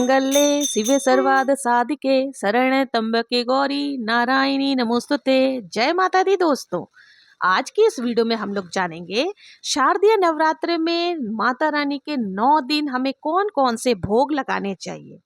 मंगले शिवे सर्वार्थ साधिके शरण्य त्र्यंबके गौरी नारायणी नमोस्तुते। जय माता दी दोस्तों, आज की इस वीडियो में हम लोग जानेंगे शारदीय नवरात्र में माता रानी के 9 दिन हमें कौन कौन से भोग लगाने चाहिए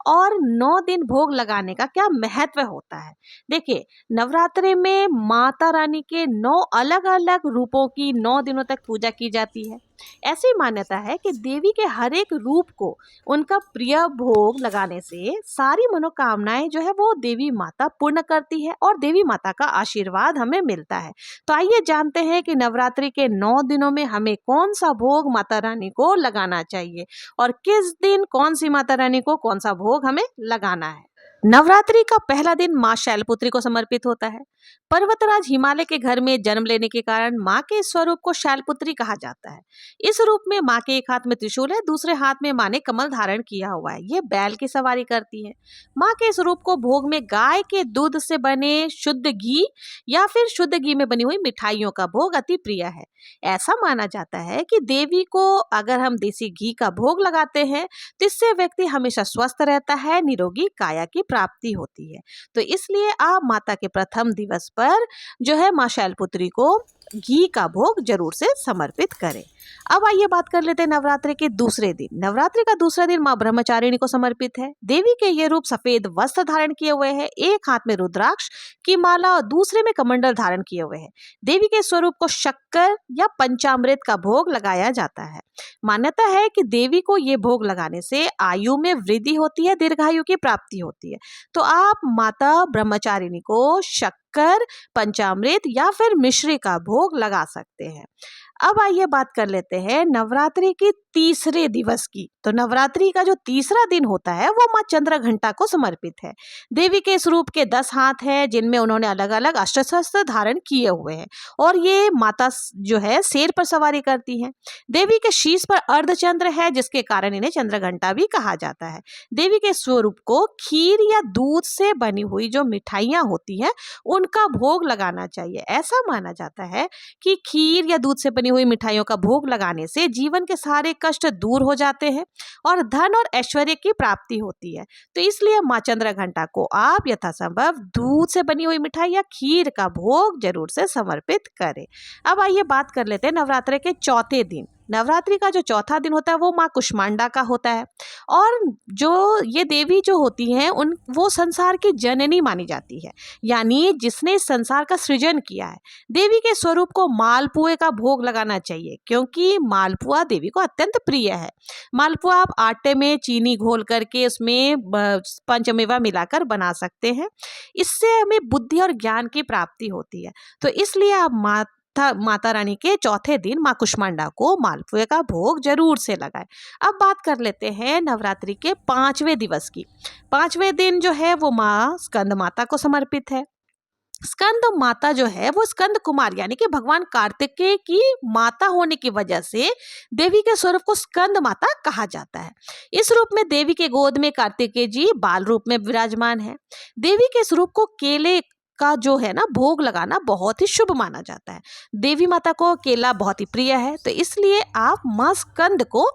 और 9 दिन भोग लगाने का क्या महत्व होता है। देखिए, नवरात्रि में माता रानी के 9 अलग अलग रूपों की 9 दिनों तक पूजा की जाती है। ऐसी मान्यता है कि देवी के हर एक रूप को उनका प्रिय भोग लगाने से सारी मनोकामनाएं जो है वो देवी माता पूर्ण करती है और देवी माता का आशीर्वाद हमें मिलता है। तो आइए जानते हैं कि नवरात्रि के 9 दिनों में हमें कौन सा भोग माता रानी को लगाना चाहिए और किस दिन कौन सी माता रानी को कौन सा भोग हमें लगाना है। नवरात्रि का पहला दिन मां शैलपुत्री को समर्पित होता है। पर्वतराज हिमालय के घर में जन्म लेने के कारण मां के स्वरूप को शैलपुत्री कहा जाता है। इस रूप में मां के एक हाथ में त्रिशूल है, दूसरे हाथ में मां ने कमल धारण किया हुआ है। ये बैल की सवारी करती है। मां के इस रूप को भोग में गाय के दूध से बने शुद्ध घी या फिर शुद्ध घी में बनी हुई मिठाइयों का भोग अति प्रिय है। ऐसा माना जाता है कि देवी को अगर हम देसी घी का भोग लगाते हैं तो इससे व्यक्ति हमेशा स्वस्थ रहता है, निरोगी काया की प्राप्ति होती है। तो इसलिए आप माता के प्रथम दिवस पर जो है मां शैलपुत्री को घी का भोग जरूर से समर्पित करें। अब आइए बात कर लेते हैं नवरात्रि के दूसरे दिन। नवरात्रि का दूसरा दिन मां ब्रह्मचारिणी को समर्पित है। देवी के ये रूप सफेद वस्त्र धारण किए हुए हैं, एक हाथ में रुद्राक्ष की माला और दूसरे में कमंडल धारण किए हुए हैं। देवी के स्वरूप को शक्कर या पंचामृत का भोग लगाया जाता है। मान्यता है कि देवी को ये भोग लगाने से आयु में वृद्धि होती है, दीर्घायु की प्राप्ति होती है। तो आप माता ब्रह्मचारिणी को शक्कर, पंचामृत या फिर मिश्री का भोग लगा सकते हैं। अब आइए बात कर लेते हैं नवरात्रि के तीसरे दिवस की। तो नवरात्रि का जो तीसरा दिन होता है वो मां चंद्रघंटा को समर्पित है। देवी के इस रूप के 10 हाथ हैं जिनमें उन्होंने अलग अलग अस्त्र शस्त्र धारण किए हुए हैं और ये माता जो है शेर पर सवारी करती हैं। देवी के शीश पर अर्धचंद्र है जिसके कारण इन्हें चंद्रघंटा भी कहा जाता है। देवी के स्वरूप को खीर या दूध से बनी हुई जो मिठाइयां होती हैं उनका भोग लगाना चाहिए। ऐसा माना जाता है कि खीर या दूध से बनी हुई मिठाइयों का भोग लगाने से जीवन के सारे कष्ट दूर हो जाते हैं और धन और ऐश्वर्य की प्राप्ति होती है। तो इसलिए मां चंद्रघंटा को आप यथासंभव दूध से बनी हुई मिठाई या खीर का भोग जरूर से समर्पित करें। अब आइए बात कर लेते हैं नवरात्रि के चौथे दिन। नवरात्रि का जो चौथा दिन होता है वो मां कुष्मांडा का होता है और जो ये देवी जो होती हैं वो संसार की जननी मानी जाती है, यानी जिसने संसार का सृजन किया है। देवी के स्वरूप को मालपुए का भोग लगाना चाहिए क्योंकि मालपुआ देवी को अत्यंत प्रिय है। मालपुआ आप आटे में चीनी घोल करके उसमें पंचमेवा मिलाकर बना सकते हैं। इससे हमें बुद्धि और ज्ञान की प्राप्ति होती है। तो इसलिए आप माता रानी के चौथे दिन मां कुष्मांडा को मालपुए का भोग जरूर से लगाएं। अब बात कर लेते हैं नवरात्रि के 5वें दिवस की। 5वें दिन जो है वो मां स्कंद माता को समर्पित है। स्कंद माता जो है वो स्कंद कुमार यानी कि भगवान कार्तिकेय की माता होने की वजह से देवी के स्वरूप को स्कंद माता कहा जाता है। इस रूप में देवी के गोद में कार्तिकेय जी बाल रूप में विराजमान है। देवी के स्वरूप को केले का जो है ना भोग लगाना बहुत ही शुभ माना जाता है। देवी माता को केला बहुत ही प्रिय है, तो इसलिए आप मां स्कंद को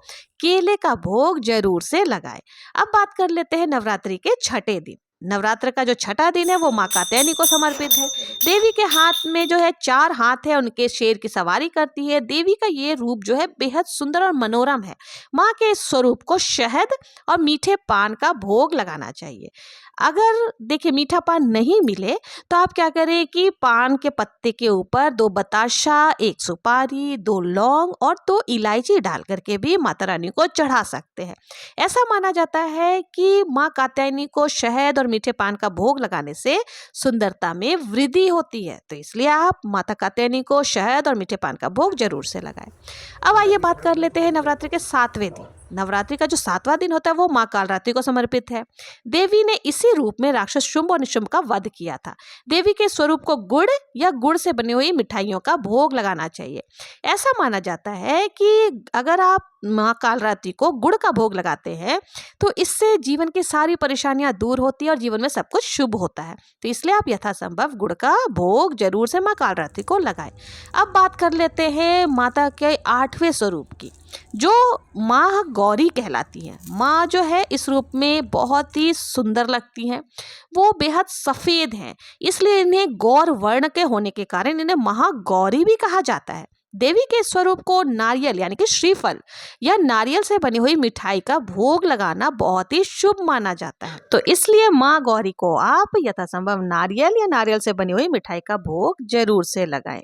केले का भोग जरूर से लगाएं। अब बात कर लेते हैं नवरात्रि के छठे दिन। नवरात्र का जो छठा दिन है वो मां कात्यायनी को समर्पित है। देवी के हाथ में जो है 4 हाथ है, उनके शेर की सवारी करती है। देवी का ये रूप जो है बेहद सुंदर और मनोरम है। मां के इस स्वरूप को शहद और मीठे पान का भोग लगाना चाहिए। अगर देखिए मीठा पान नहीं मिले तो आप क्या करें कि पान के पत्ते के ऊपर 2 बताशा, 1 सुपारी, 2 लौंग और 2 इलायची डाल करके भी माता रानी को चढ़ा सकते हैं। ऐसा माना जाता है कि मां कात्यायनी को शहद और मीठे पान का भोग लगाने से सुंदरता में वृद्धि होती है। तो इसलिए आप माता कात्यायनी को शहद और मीठे पान का भोग जरूर से लगाएं। अब आइए बात कर लेते हैं नवरात्रि के 7वें दिन। नवरात्रि का जो 7वां दिन होता है वो मां कालरात्रि को समर्पित है। देवी ने इसी रूप में राक्षस शुंभ और निशुंभ का वध किया था। देवी के स्वरूप को गुड़ या गुड़ से बनी हुई मिठाइयों का भोग लगाना चाहिए। ऐसा माना जाता है कि अगर आप मां कालरात्रि को गुड़ का भोग लगाते हैं तो इससे जीवन की सारी परेशानियां दूर होती है और जीवन में सब कुछ शुभ होता है। तो इसलिए आप यथासंभव गुड़ का भोग जरूर से मां कालरात्रि को लगाएं। अब बात कर लेते हैं माता के 8वें स्वरूप की। जो माँ गौरी कहलाती हैं। माँ जो है इस रूप में बहुत ही सुंदर लगती हैं, वो बेहद सफ़ेद हैं, इसलिए इन्हें गौर वर्ण के होने के कारण इन्हें महागौरी भी कहा जाता है। देवी के स्वरूप को नारियल यानी कि श्रीफल या नारियल से बनी हुई मिठाई का भोग लगाना बहुत ही शुभ माना जाता है। तो इसलिए माँ गौरी को आप यथासंभव नारियल या नारियल से बनी हुई मिठाई का भोग जरूर से लगाएं।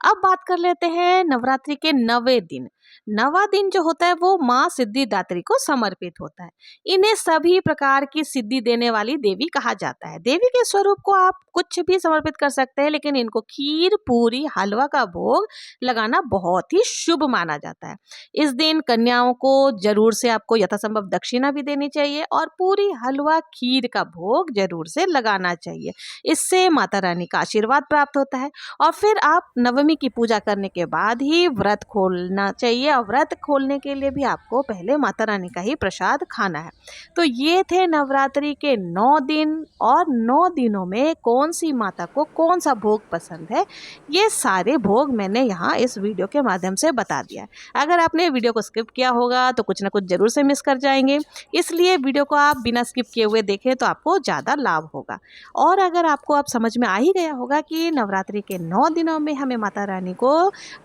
अब बात कर लेते हैं नवरात्रि के 9वें दिन। 9वां दिन जो होता है वो माँ सिद्धिदात्री को समर्पित होता है। इन्हें सभी प्रकार की सिद्धि देने वाली देवी कहा जाता है। देवी के स्वरूप को आप कुछ भी समर्पित कर सकते हैं, लेकिन इनको खीर, पूरी, हलवा का भोग लगाना बहुत ही शुभ माना जाता है। इस दिन कन्याओं को जरूर से आपको यथासंभव दक्षिणा भी देनी चाहिए और पूरी, हलवा, खीर का भोग जरूर से लगाना चाहिए। इससे माता रानी का आशीर्वाद प्राप्त होता है। और फिर आप नवमी की पूजा करने के बाद ही व्रत खोलना चाहिए, और व्रत खोलने के लिए भी आपको पहले माता रानी का ही प्रसाद खाना है। तो ये थे नवरात्रि के 9 दिन, और 9 दिनों में कौन सी माता को कौन सा भोग पसंद है, ये सारे भोग मैंने यहाँ इस वीडियो के माध्यम से बता दिया। अगर आपने वीडियो को स्किप किया होगा तो कुछ ना कुछ जरूर से मिस कर जाएंगे, इसलिए वीडियो को आप बिना स्किप किए हुए देखें तो आपको ज़्यादा लाभ होगा। और अगर आपको अब समझ में आ ही गया होगा कि नवरात्रि के 9 दिनों में हमें माता रानी को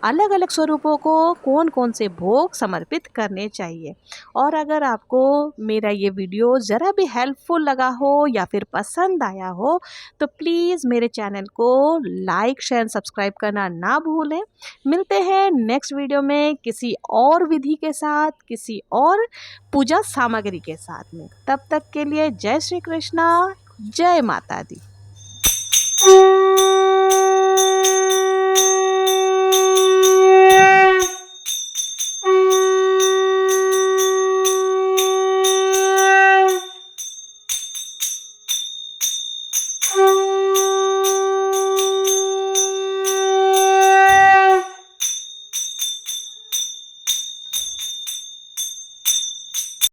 अलग अलग स्वरूपों को कौन कौन से भोग समर्पित करने चाहिए, और अगर आपको मेरा ये वीडियो ज़रा भी हेल्पफुल लगा हो या फिर पसंद आया हो तो प्लीज़ मेरे चैनल को लाइक, शेयर, सब्सक्राइब करना ना भूलें। मिलते हैं नेक्स्ट वीडियो में किसी और विधि के साथ, किसी और पूजा सामग्री के साथ में। तब तक के लिए जय श्री कृष्णा, जय माता दी।